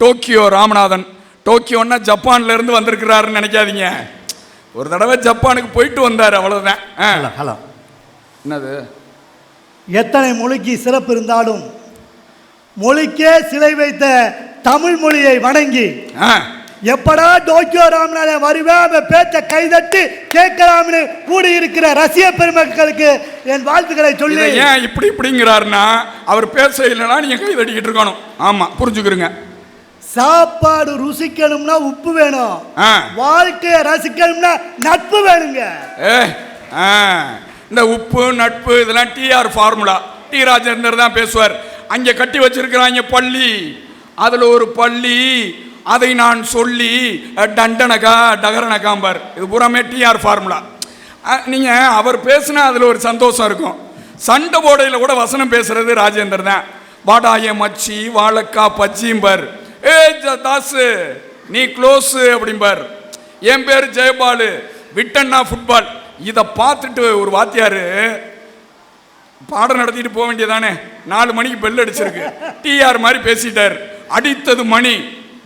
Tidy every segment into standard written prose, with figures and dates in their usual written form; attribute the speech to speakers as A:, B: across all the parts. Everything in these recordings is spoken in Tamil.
A: டோக்கியோ ராமநாதன். டோக்கியோன்னா ஜப்பான்ல இருந்து வந்திருக்கிறாருன்னு நினைக்காதீங்க. ஒரு தடவை ஜப்பானுக்கு போயிட்டு வந்தார், அவ்வளவுதான்.
B: ஹலோ,
A: என்னது?
B: எத்தனை மொழிக்கு சிறப்பு இருந்தாலும் மொழிக்கே சிலை வைத்த தமிழ் மொழியை வணங்கி எப்படா டோக்கியோ ராமநாதன் வருவேன் அவன் பேச்ச கைதட்டி கேட்கலாம்னு கூடியிருக்கிற ரசிக பெருமக்களுக்கு என் வாழ்த்துக்களை சொல்லி.
A: ஏன் இப்படி இப்படிங்கிறாருன்னா அவர் பேச இல்லைன்னா நீங்க கைதட்டிக்கிட்டு இருக்கணும். ஆமா, புரிஞ்சுக்கிறீங்க.
B: சாப்பாடு ருசிக்கணும்னா உப்பு வேணும், வாழ்க்கையை ரசிக்கணும்னா நட்பு வேணுங்க.
A: இந்த உப்பு நட்பு இதெல்லாம் டிஆர் ஃபார்முலா. டி ராஜேந்தர் தான் பேசுவார். அங்கே கட்டி வச்சிருக்கிறாங்க பள்ளி, அதுல ஒரு பள்ளி, அதை நான் சொல்லி டண்டனகா டகரனகாம்பார். இது பூராமே டிஆர் ஃபார்முலா. நீங்க அவர் பேசுனா அதுல ஒரு சந்தோஷம் இருக்கும். சண்டை போடையில் கூட வசனம் பேசுறது ராஜேந்தர் தான். வாடாய மச்சி வாழக்கா பச்சிம்பர், ஏ தாசு நீ க்ளோஸ் அப்படிம்பார். என் பேர் ஜெயபாலு, விட்டன்னா ஃபுட்பால். இதை பார்த்துட்டு ஒரு வாத்தியாரு பாடம் நடத்திட்டு போக வேண்டியதானே, 4 மணிக்கு பெல் அடிச்சிருக்கு, டிஆர் மாதிரி பேசிட்டார். அடித்தது மணி,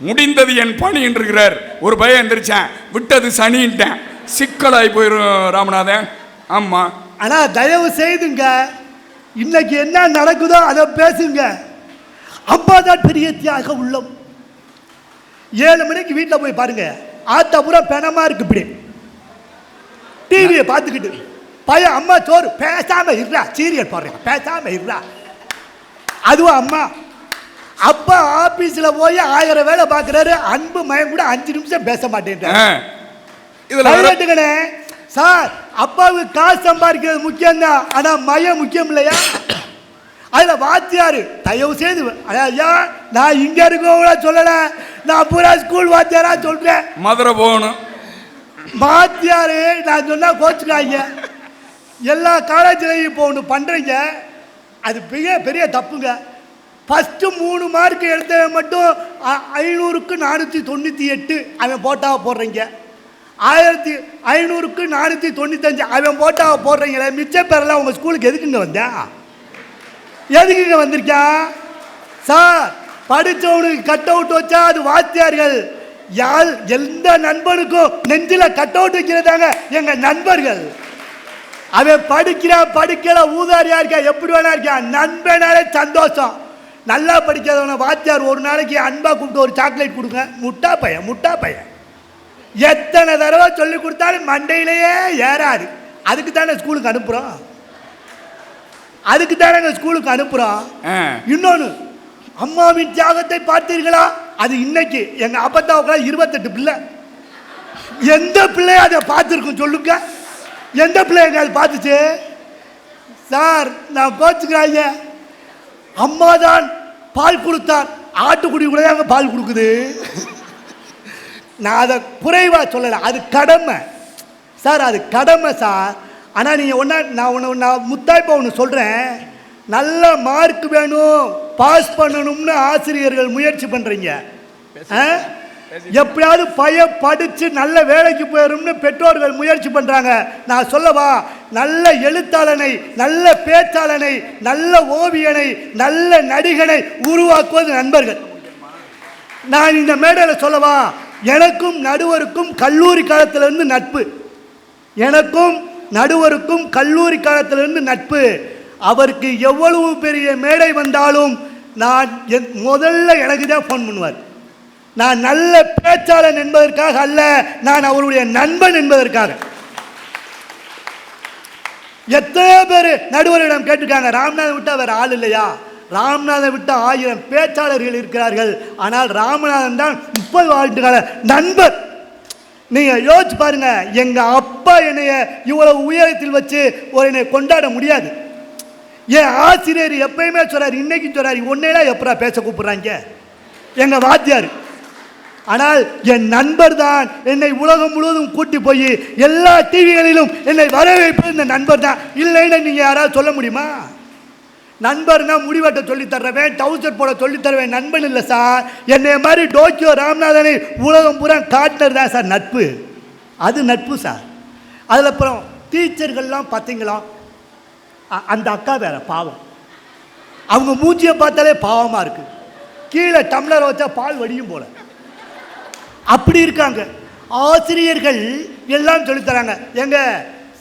A: முடிந்தது என் பணி என்றுகிறார். ஒரு பையன் எந்திரிச்சேன், விட்டது சனின்ட்டேன். சிக்கலாகி போயிடும் ராமநாதன். ஆமா,
B: ஆனா தயவு செய்துங்க இன்னைக்கு என்ன நடக்குதோ அதை பேசுங்க. அம்மாதான் பெரிய தியாக உள்ளம். 7 மணிக்கு வீட்டில் போய் பாருங்க, ஆத்தாபுரா பெணமா இருக்கு. இப்படி டிவியை பார்த்துக்கிட்டு பையன் அம்மா சோறு பேசாம இருறா, சீரியல் போடுறேன் பேசாம இருறா. அதுவும் அம்மா அப்பா ஆபீஸ்ல போய் 1000 வேலை பார்க்கிறாரு, அன்பு மயம் கூட 5 நிமிஷம் பேச மாட்டேன். சார், அப்பாவுக்கு காசு சம்பாதிக்கிறது முக்கியம் தான், ஆனா மயம் முக்கியம் இல்லையா? அதுல வாத்தியாரு தயவு செய்து ஐயா, நான் இங்க இருக்கவங்கள சொல்லல, நான் பூரா ஸ்கூல் வாத்தியாரா சொல்றேன்.
A: மதுரை போகணும்
B: வாத்தியாரு நான் சொன்னா கோச்சுக்காங்க. எல்லா காலேஜ்லையும் இப்போ ஒன்று பண்றீங்க, அது பெரிய பெரிய தப்புங்க. ஃபஸ்ட்டு 3 மார்க் எடுத்தவன் மட்டும் 500க்கு 498 அவன் போட்டாவை போடுறீங்க. 1500க்கு 495 அவன் போட்டாவை போடுறீங்களே. மிச்ச பேரெல்லாம் உங்கள் ஸ்கூலுக்கு எதுக்குங்க வந்தேன்? எதுக்குங்க வந்திருக்கான்? சார், படித்தவனுக்கு கட் அவுட் வச்சா அது வாத்தியார்கள். யார் எந்த நண்பனுக்கும் நெஞ்சில் கட் அவுட் வைக்கிறதாங்க எங்கள் நண்பர்கள். அவன் படிக்கல ஊதாரியா இருக்கா, எப்படி வேணா இருக்கா, நண்பனாலே சந்தோஷம். நல்லா படிக்காதவன வாத்தியார் ஒரு நாளைக்கு அன்பா கூப்பிட்டு ஒரு சாக்லேட் கொடுங்க. முட்டா பையன் எத்தனை தடவை சொல்லி கொடுத்தாலும் மண்டையிலேயே ஏறாது. அதுக்கு தானே ஸ்கூலுக்கு அனுப்புறோம். இன்னொன்னு, அம்மாவின் தியாகத்தை பார்த்தீர்களா? அது இன்னைக்கு எங்க அப்பத்தாவுக்கு 28 பிள்ளை. எந்த பிள்ளைய அதை பார்த்துருக்கும் சொல்லுங்க? எந்த பிள்ளைங்க அது பார்த்துச்சு? சார், நான் கோச்சுக்கிறாங்க. அம்மா தான் பால் கொடுத்தார், ஆட்டுக்குடி கூட தாங்க பால் கொடுக்குது. நான் அதை குறைவா சொல்லலை, அது கடமை சார், அது கடமை சார். ஆனால் நீங்கள் நான் முத்தாய்ப்பா ஒன்று சொல்கிறேன். நல்ல மார்க் வேணும், பாஸ் பண்ணணும்னு ஆசிரியர்கள் முயற்சி பண்ணுறீங்க. எப்படியாவது பையன் படித்து நல்ல வேலைக்கு போயிடும்னு பெற்றோர்கள் முயற்சி பண்ணுறாங்க. நான் சொல்லவா, நல்ல எழுத்தாளனை, நல்ல பேச்சாளனை, நல்ல ஓவியனை, நல்ல நடிகனை உருவாக்குவது நண்பர்கள். நான் இந்த மேடையில் சொல்லவா, எனக்கும் நடுவருக்கும் கல்லூரி காலத்திலிருந்து நட்பு. அவருக்கு எவ்வளவு பெரிய மேடை வந்தாலும் நான் முதல்ல எனக்கு தான் ஃபோன் பண்ணுவார். நான் நல்ல பேச்சாளன் என்பதற்காக அல்ல, நான் அவருடைய நண்பன் என்பதற்காக. எத்தனை பேர் நடுவரிடம் கேட்டிருக்காங்க, ராமநாதன் விட்டா வேற ஆள் இல்லையா? ராமநாதன் விட்ட 1000 பேச்சாளர்கள் இருக்கிறார்கள், ஆனால் ராமநாதன் தான் 30 ஆண்டுகால நண்பர். நீங்க யோசிச்சு பாருங்க, எங்க அப்பா என்னைய இவ்வளவு உயரத்தில் வச்சு ஒரு என்னை கொண்டாட முடியாது. என் ஆசிரியர் எப்பயுமே சொல்றாரு, இன்னைக்கு சொல்றாரு, உன்னையெல்லாம் எப்படா பேச கூப்பிடுறாங்க எங்க வாத்தியார். ஆனால் என் நண்பர் தான் என்னை உலகம் முழுவதும் கூட்டி போய் எல்லா டிவிகளிலும் என்னை வரவேற்பது இந்த நண்பர் தான். இல்லைன்னு நீங்க யாராவது சொல்ல முடியுமா? நண்பர்னா முடிவெட்ட சொல்லி தர்றவேன், டவுசர் போட சொல்லி தருவேன் நண்பன் இல்லை சார். என்னை மாதிரி டோக்கியோ ராமநாதனை உலகம் பூரா காட்டினது தான் சார் நட்பு. அது நட்பு சார். அதில் அப்புறம் டீச்சர்கள்லாம் பார்த்தீங்களா, அந்த அக்கா வேற பாவம். அவங்க மூச்சியை பார்த்தாலே பாவமாக இருக்குது. கீழே டம்ளர் வச்சா பால் வடியும் போல. அப்படி இருக்காங்க ஆசிரியர்கள். எல்லாம் சொல்லித்தராங்க. எங்க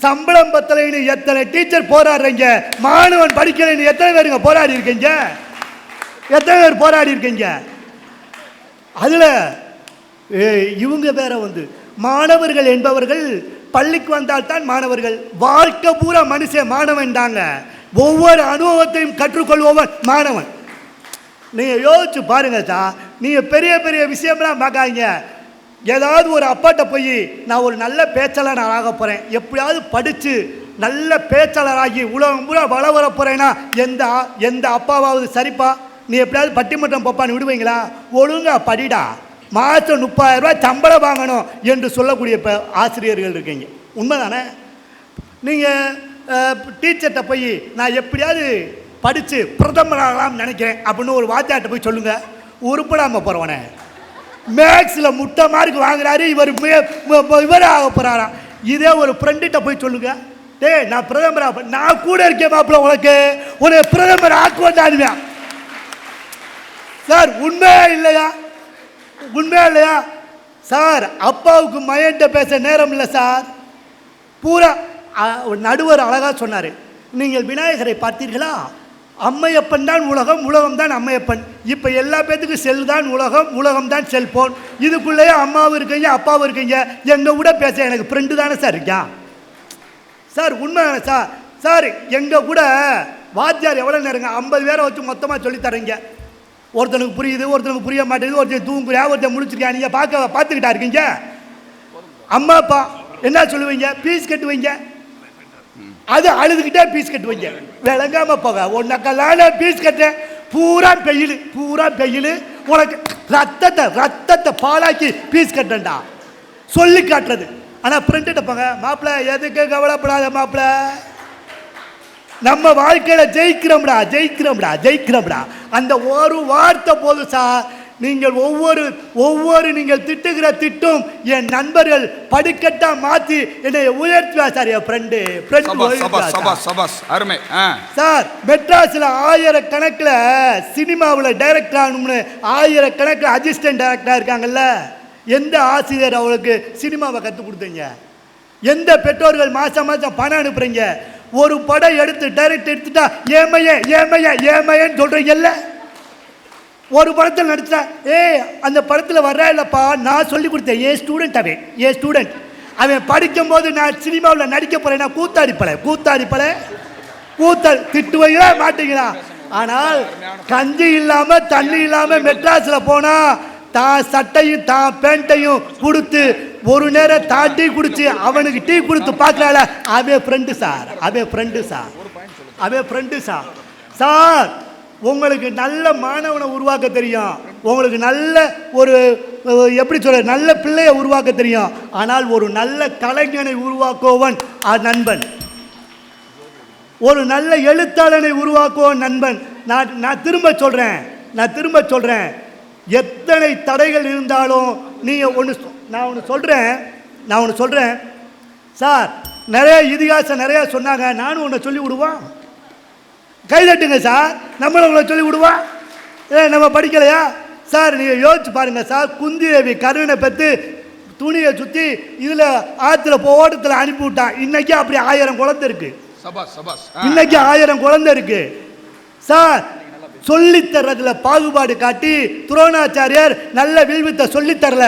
B: சம்பளம் பத்தலைன்னு எத்தனை டீச்சர் போராடுறீங்க, மாணவன் படிக்கலைன்னு எத்தனை பேருங்க போராடி இருக்கீங்க, எத்தனை பேர் போராடி இருக்கீங்க. அதுல இவங்க வேற மாணவர்கள் என்பவர்கள் பள்ளிக்கு வந்தால் தான் மாணவர்கள். வாழ்க்கை பூரா மனுஷன் மாணவன் தாங்க. ஒவ்வொரு அனுபவத்தையும் கற்றுக்கொள்பவன் மாணவன். நீங்க யோசிச்சு பாருங்க சார். நீங்க பெரிய பெரிய விஷயம்லாம் பார்க்காதீங்க. ஏதாவது ஒரு அப்பாட்ட போய் நான் ஒரு நல்ல பேச்சாளர் ஆக போறேன், எப்படியாவது படிச்சு நல்ல பேச்சாளராகி உலகம் பூரா வள வர போறேன்னா எந்த அப்பாவாவது சரிப்பா நீ எப்படியாவது பட்டிமன்றம் போப்பான்னு விடுவீங்களா? ஒழுங்கா படிடா, மாதம் 30,000 ரூபாய் சம்பளம் வாங்கணும் என்று சொல்லக்கூடிய ஆசிரியர்கள் இருக்கீங்க. உண்மைதானே? நீங்கள் டீச்சர்கிட்ட போய் நான் எப்படியாவது படித்து பிரதமராகலாம் நினைக்கிறேன் அப்படின்னு ஒரு வாத்தியார்ட்ட போய் சொல்லுங்கள். உருப்படாமல் போகிறவனே மேக்ஸில் முட்டை மார்க் வாங்குறாரு, இவர் ஆக போகிறாராம். இதே ஒரு ஃப்ரெண்டுகிட்ட போய் சொல்லுங்க, டேய் நான் பிரதமராக நான் கூட இருக்கேன் மாப்பிள்ள, உனக்கு பிரதமர் ஆக்குவதானுவே சார். உண்மையா இல்லையா? உண்மையா இல்லையா சார்? அப்பாவுக்கு மயன்ட்ட பேச நேரம் இல்லை சார். பூரா நடுவர் அழகா சொன்னார், நீங்கள் விநாயகரை பார்த்தீர்களா? அம்மையப்பன் தான் உலகம், உலகம் தான் அம்மையப்பன். இப்போ எல்லா பேத்துக்கும் செல் தான் உலகம், உலகம் தான் செல்போன். இதுக்குள்ளேயே அம்மாவும் இருக்கீங்க அப்பாவும் இருக்கீங்க. எங்கள் கூட பேச எனக்கு ஃப்ரெண்டு தானே சார் இருக்கா சார்? உண்மை தானே சார்? சார் எங்கள் கூட வாத்தியார் எவ்வளோ நேரங்க 50 பேரை வச்சு மொத்தமாக சொல்லித்தரீங்க. ஒருத்தனுக்கு புரியுது, ஒருத்தனுக்கு புரிய மாட்டேங்குது, ஒருத்தன் தூங்குறியா, ஒருத்தன் முடிச்சிருக்கா. நீங்கள் பார்த்துக்கிட்டா இருக்கீங்க. அம்மா அப்பா என்ன சொல்லுவீங்க? பீஸ் கட்டுவீங்க. அது அழுதுகிட்டே பீஸ் கட்டுவீங்க. விளங்காம போக ஒன்னக்கெல்லாம் பீஸ் கட்டேன். பூரா பெயில் உனக்கு ரத்தத்தை பாலாக்கி பீஸ் கட்டண்டா சொல்லி காட்டுறது. ஆனால் ஃப்ரெண்ட்ட போங்க, மாப்பிள்ள எதுக்கு கவலைப்படாத மாப்பிள்ள, நம்ம வாழ்க்கையில ஜெயிக்கிறோம்டா. அந்த ஒரு வார்த்தை போதும் சார். நீங்கள் ஒவ்வொரு நீங்கள் திட்டுகிற திட்டும் என் நண்பர்கள் படிக்கட்டா மாத்தி என்னை உயர்த்துவா சார். என் ஃப்ரெண்டு சார் மெட்ராஸில் 1000 கணக்கில் சினிமாவில் டைரக்டர் ஆகணும்னு 1000 கணக்கில் அசிஸ்டன்ட் டைரக்டராக இருக்காங்கல்ல. எந்த ஆசிரியர் அவளுக்கு சினிமாவை கற்றுக் கொடுத்தீங்க? எந்த பெற்றோர்கள் மாதம் பணம் அனுப்புறீங்க? ஒரு படம் எடுத்து டைரக்ட் எடுத்துட்டா ஏமையன்னு சொல்றீங்கல்ல. ஒரு படத்தில் நடிச்சா அந்த படத்தில் வர்றா இல்லப்பா, நான் சொல்லி கொடுத்தேன். ஏன் ஸ்டூடெண்ட் அவன் படிக்கும் போது நான் சினிமாவில் நடிக்க போறேன். கூத்தாடிப்பல திட்டுவீங்களா மாட்டீங்களா? ஆனால் கஞ்சி இல்லாம தண்ணி இல்லாம மெட்ராஸ்ல போனா தான் சட்டையும் தான் பேண்ட்டையும் கொடுத்து ஒரு நேரம் தான் டீ குடிச்சு அவனுக்கு டீ கொடுத்து பார்க்கல. அவன் ஃப்ரெண்டு சார். சார் உங்களுக்கு நல்ல மாணவனை உருவாக்க தெரியும், உங்களுக்கு நல்ல ஒரு எப்படி சொல்ற நல்ல பிள்ளையை உருவாக்க தெரியும். ஆனால் ஒரு நல்ல கலைஞனை உருவாக்குவன் நண்பன், ஒரு நல்ல எழுத்தாளனை உருவாக்குவன் நண்பன். நான் திரும்ப சொல்றேன், எத்தனை தடைகள் இருந்தாலும் நான் ஒன்று சொல்றேன் சார். நிறைய இதிகாசம் நிறைய சொன்னாங்க, நானும் ஒன்று சொல்லி விடுவான். கைதட்டுங்க சார். நம்மளும் உங்களை சொல்லி விடுவா. நம்ம படிக்கலையா சார்? நீங்கள் யோசிச்சு பாருங்க சார். குந்தி தேவி கருணை பெற்று துணியை சுற்றி இதில் ஆற்றுல ஓட்டத்தில் அனுப்பி விட்டான். இன்னைக்கு அப்படி 1000 குழந்தை இருக்கு. இன்னைக்கு 1000 குழந்தை இருக்கு சார். சொல்லித்தர்றதுல பாகுபாடு காட்டி துரோணாச்சாரியர் நல்ல வில்வித்தை சொல்லித்தரல.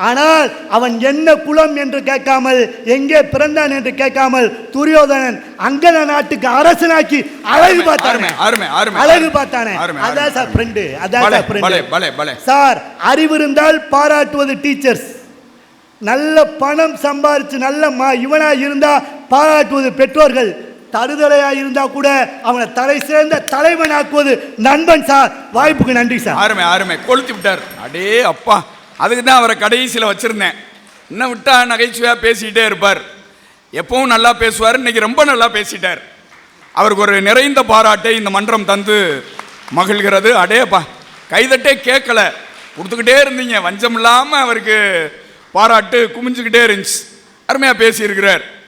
B: ஆனால் அவன் என்ன குலம் என்று கேட்காமல், எங்கே பிறந்தான் என்று கேட்காமல், துரியோதனன் அங்கத நாட்டுக்கு அரசனாக்கி அழகு பார்த்தானே. அதான் சார் ஃப்ரெண்டு. சார் அறிவு இருந்தால் பாராட்டுவது டீச்சர்ஸ், நல்ல பணம் சம்பாதிச்சு நல்ல இவனா இருந்தா பாராட்டுவது பெற்றோர்கள், தருதலையா இருந்தா கூட அவனை தலை சேர்ந்த தலைவனாக்குவது நண்பன் சார். வாய்ப்புக்கு நன்றி சார்.
A: அருமை கொளுத்தி விட்டார். அடே அப்பா, அதுக்கு தான் அவரை கடைசியில் வச்சுருந்தேன். இன்னும் விட்டா நகைச்சுவையாக பேசிக்கிட்டே இருப்பார், எப்பவும் நல்லா பேசுவார். இன்னைக்கு ரொம்ப நல்லா பேசிட்டார். அவருக்கு ஒரு நிறைந்த பாராட்டை இந்த மன்றம் தந்து மகிழ்கிறது. அடேப்பா, கைதட்டே கேட்கல, கொடுத்துக்கிட்டே இருந்தீங்க. வஞ்சம் இல்லாமல் அவருக்கு பாராட்டு குமிஞ்சுக்கிட்டே இருந்துச்சு. அருமையாக பேசியிருக்கிறார்.